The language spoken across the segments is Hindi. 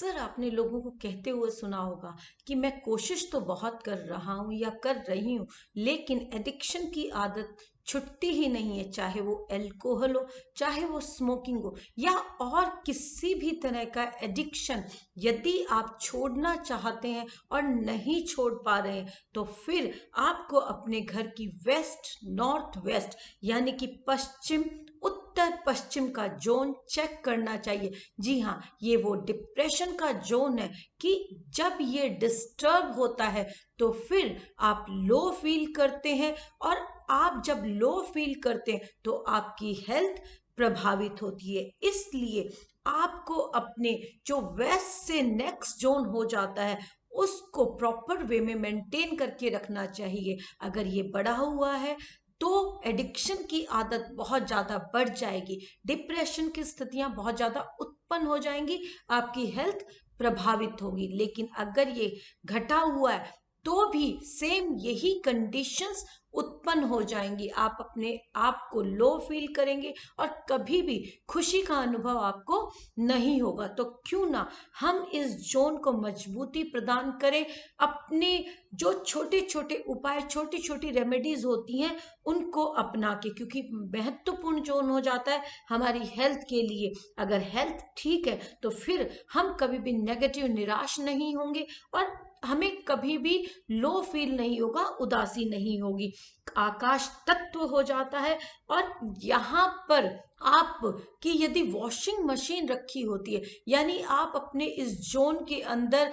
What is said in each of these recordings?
अक्सर आपने लोगों को कहते हुए सुना होगा कि मैं कोशिश तो बहुत कर रहा हूँ या कर रही हूँ, लेकिन एडिक्शन की आदत छुटती ही नहीं है। चाहे वो अल्कोहल हो, चाहे वो स्मोकिंग हो, या और किसी भी तरह का एडिक्शन यदि आप छोड़ना चाहते हैं और नहीं छोड़ पा रहे हैं, तो फिर आपको अपने घर की वेस्ट, नॉर्थ वेस्ट यानी कि पश्चिम, उत्तर पश्चिम का जोन चेक करना चाहिए। जी हाँ, ये वो डिप्रेशन का जोन है कि जब ये डिस्टर्ब होता है तो फिर आप लो फील करते हैं, और आप जब लो फील करते हैं तो आपकी हेल्थ प्रभावित होती है। इसलिए आपको अपने जो वेस्ट से नेक्स्ट जोन हो जाता है उसको प्रॉपर वे में मेंटेन करके रखना चाहिए। अगर ये बढ़ा हुआ है तो एडिक्शन की आदत बहुत ज़्यादा बढ़ जाएगी, डिप्रेशन की स्थितियां बहुत ज़्यादा उत्पन्न हो जाएंगी, आपकी हेल्थ प्रभावित होगी। लेकिन अगर ये घटा हुआ है तो भी सेम यही कंडीशंस उत्पन्न हो जाएंगी, आप अपने आप को लो फील करेंगे और कभी भी खुशी का अनुभव आपको नहीं होगा। तो क्यों ना हम इस जोन को मजबूती प्रदान करें, अपने जो छोटे छोटे उपाय, छोटी छोटी रेमेडीज होती हैं उनको अपना के, क्योंकि महत्वपूर्ण जोन हो जाता है हमारी हेल्थ के लिए। अगर हेल्थ ठीक है तो फिर हम कभी भी नेगेटिव, निराश नहीं होंगे और हमें कभी भी लो फील नहीं होगा, उदासी नहीं होगी। आकाश तत्व हो जाता है। और यहाँ पर आप की यदि वॉशिंग मशीन रखी होती है, यानी आप अपने इस जोन के अंदर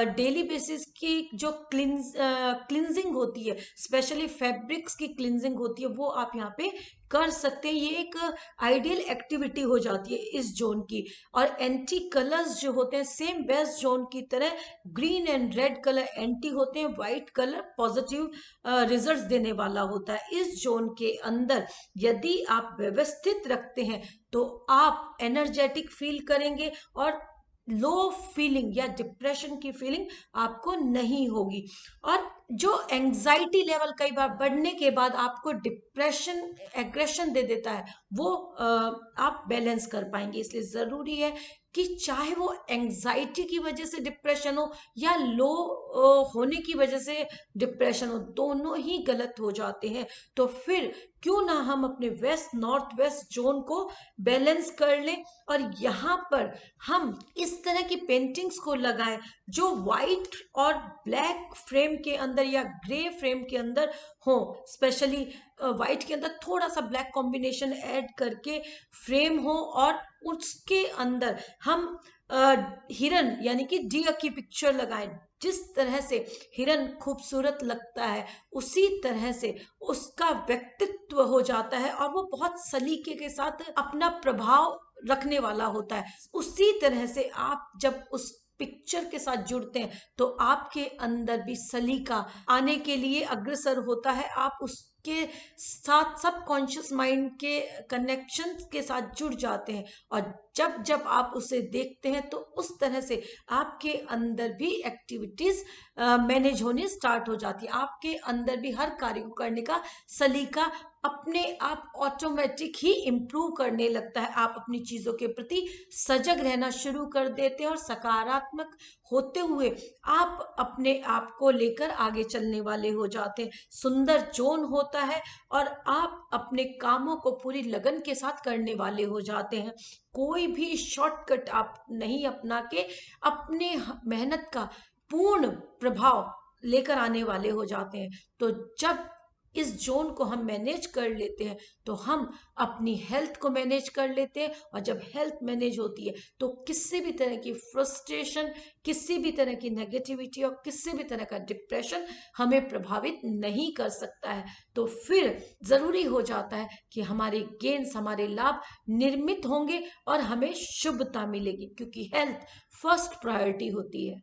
डेली बेसिस की जो क्लिनजिंग होती है, स्पेशली फैब्रिक्स की क्लिनजिंग होती है, वो आप यहाँ पे कर सकते हैं। ये एक आइडियल एक्टिविटी हो जाती है इस जोन की। और एंटी कलर्स जो होते हैं सेम वेस्ट जोन की तरह, green and red colour anti होते हैं, व्हाइट कलर पॉजिटिव रिजल्ट्स देने वाला होता है। इस जोन के अंदर यदि आप व्यवस्थित रखते हैं तो आप एनर्जेटिक फील करेंगे और लो फीलिंग या डिप्रेशन की फीलिंग आपको नहीं होगी। और जो एंजाइटी लेवल कई बार बढ़ने के बाद आपको डिप्रेशन, एग्रेशन दे देता है, वो आप बैलेंस कर पाएंगे। इसलिए जरूरी है कि चाहे वो एंजाइटी की वजह से डिप्रेशन हो या लो होने की वजह से डिप्रेशन हो, दोनों ही गलत हो जाते हैं। तो फिर क्यों ना हम अपने वेस्ट, नॉर्थ वेस्ट जोन को बैलेंस कर लें और यहाँ पर हम इस तरह की पेंटिंग्स को लगाएं जो व्हाइट और ब्लैक फ्रेम के अंदर या ग्रे फ्रेम के अंदर हो। स्पेशली व्हाइट के अंदर थोड़ा सा ब्लैक कॉम्बिनेशन ऐड करके फ्रेम हो, और उसके अंदर हम हिरन यानी कि डियर की पिक्चर लगाएं। जिस तरह से हिरन खूबसूरत लगता है उसी तरह से उसका व्यक्तित्व हो जाता है और वो बहुत सलीके के साथ अपना प्रभाव रखने वाला होता है। उसी तरह से आप जब उस पिक्चर के साथ जुड़ते हैं तो आपके अंदर भी सलीका आने के लिए अग्रसर होता है। आप उसके साथ सबकॉन्शियस माइंड के कनेक्शन के साथ जुड़ जाते हैं, और जब जब आप उसे देखते हैं तो उस तरह से आपके अंदर भी एक्टिविटीज मैनेज होनी स्टार्ट हो जाती है। आपके अंदर भी हर कार्य को करने का सलीका अपने आप ऑटोमेटिक ही इम्प्रूव करने लगता है। आप अपनी चीजों के प्रति सजग रहना शुरू कर देते हैं और सकारात्मक होते हुए आप अपने आप को लेकर आगे चलने वाले हो जाते हैं। सुंदर जोन होता है और आप अपने कामों को पूरी लगन के साथ करने वाले हो जाते हैं। कोई भी शॉर्टकट आप नहीं अपना के अपने मेहनत का पूर्ण प्रभाव लेकर आने वाले हो जाते हैं। तो जब इस जोन को हम मैनेज कर लेते हैं तो हम अपनी हेल्थ को मैनेज कर लेते हैं, और जब हेल्थ मैनेज होती है तो किसी भी तरह की फ्रस्ट्रेशन, किसी भी तरह की नेगेटिविटी और किसी भी तरह का डिप्रेशन हमें प्रभावित नहीं कर सकता है। तो फिर जरूरी हो जाता है कि हमारे गेन्स, हमारे लाभ निर्मित होंगे और हमें शुभता मिलेगी, क्योंकि हेल्थ फर्स्ट प्रायोरिटी होती है।